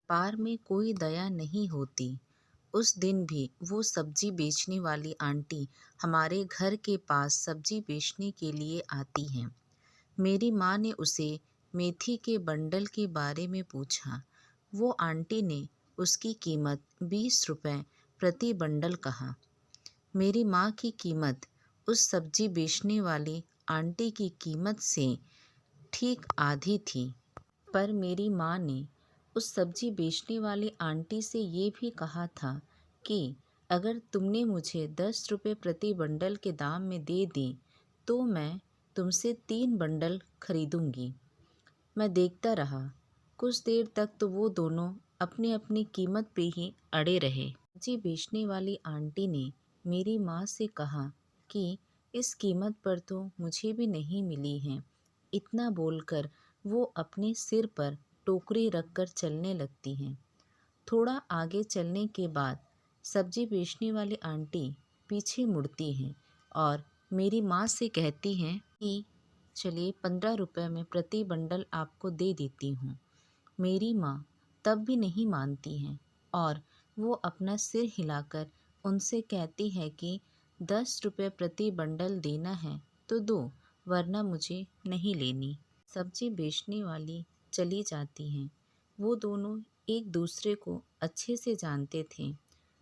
पार में कोई दया नहीं होती। उस दिन भी वो सब्जी बेचने वाली आंटी हमारे घर के पास सब्जी बेचने के लिए आती हैं। मेरी माँ ने उसे मेथी के बंडल के बारे में पूछा। वो आंटी ने उसकी कीमत 20 रुपए प्रति बंडल कहा। मेरी माँ की कीमत उस सब्जी बेचने वाली आंटी की कीमत से ठीक आधी थी। पर मेरी माँ ने उस सब्जी बेचने वाली आंटी से ये भी कहा था कि अगर तुमने मुझे 10 रुपये प्रति बंडल के दाम में दे दी तो मैं तुमसे 3 बंडल खरीदूंगी। मैं देखता रहा। कुछ देर तक तो वो दोनों अपनी अपनी कीमत पे ही अड़े रहे। सब्जी बेचने वाली आंटी ने मेरी माँ से कहा कि इस कीमत पर तो मुझे भी नहीं मिली है। इतना बोलकर वो अपने सिर पर टोकरी रखकर चलने लगती हैं। थोड़ा आगे चलने के बाद सब्जी बेचने वाली आंटी पीछे मुड़ती हैं और मेरी माँ से कहती हैं कि चलिए 15 रुपये में प्रति बंडल आपको दे देती हूँ। मेरी माँ तब भी नहीं मानती हैं और वो अपना सिर हिलाकर उनसे कहती है कि 10 रुपये प्रति बंडल देना है तो दो, वरना मुझे नहीं लेनी। सब्जी बेचने वाली चली जाती हैं। वो दोनों एक दूसरे को अच्छे से जानते थे।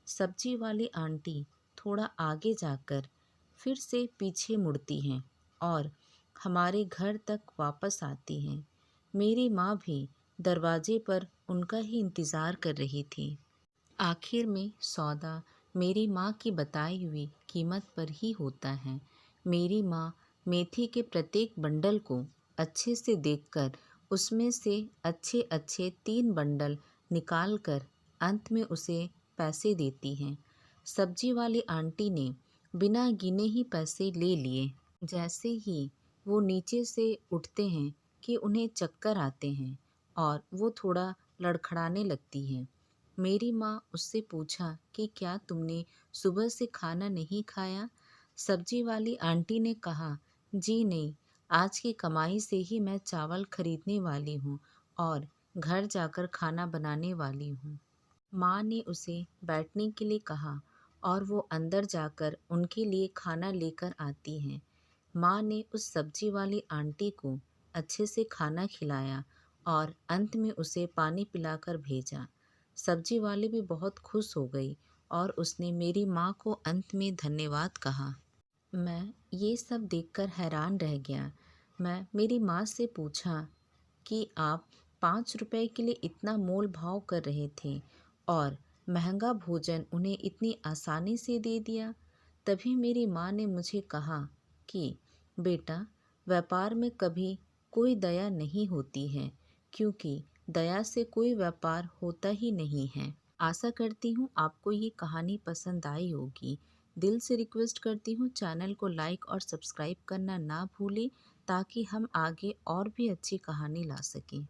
सब्जी वाली आंटी थोड़ा आगे जाकर फिर से पीछे मुड़ती हैं और हमारे घर तक वापस आती हैं। मेरी माँ भी दरवाजे पर उनका ही इंतज़ार कर रही थी। आखिर में सौदा मेरी माँ की बताई हुई कीमत पर ही होता है। मेरी माँ मेथी के प्रत्येक बंडल को अच्छे से देखकर उसमें से अच्छे अच्छे 3 बंडल निकाल कर अंत में उसे पैसे देती हैं। सब्जी वाली आंटी ने बिना गिने ही पैसे ले लिए। जैसे ही वो नीचे से उठते हैं कि उन्हें चक्कर आते हैं और वो थोड़ा लड़खड़ाने लगती हैं। मेरी माँ उससे पूछा कि क्या तुमने सुबह से खाना नहीं खाया? सब्जी वाली आंटी ने कहा, जी नहीं, आज की कमाई से ही मैं चावल खरीदने वाली हूँ और घर जाकर खाना बनाने वाली हूँ। माँ ने उसे बैठने के लिए कहा और वो अंदर जाकर उनके लिए खाना लेकर आती हैं। माँ ने उस सब्जी वाली आंटी को अच्छे से खाना खिलाया और अंत में उसे पानी पिलाकर भेजा। सब्जी वाली भी बहुत खुश हो गई और उसने मेरी माँ को अंत में धन्यवाद कहा। मैं ये सब देखकर हैरान रह गया। मैं मेरी माँ से पूछा कि आप 5 रुपए के लिए इतना मोल भाव कर रहे थे और महंगा भोजन उन्हें इतनी आसानी से दे दिया। तभी मेरी माँ ने मुझे कहा कि बेटा, व्यापार में कभी कोई दया नहीं होती है, क्योंकि दया से कोई व्यापार होता ही नहीं है। आशा करती हूँ आपको ये कहानी पसंद आई होगी। दिल से रिक्वेस्ट करती हूँ चैनल को लाइक और सब्सक्राइब करना ना भूलें, ताकि हम आगे और भी अच्छी कहानी ला सकें।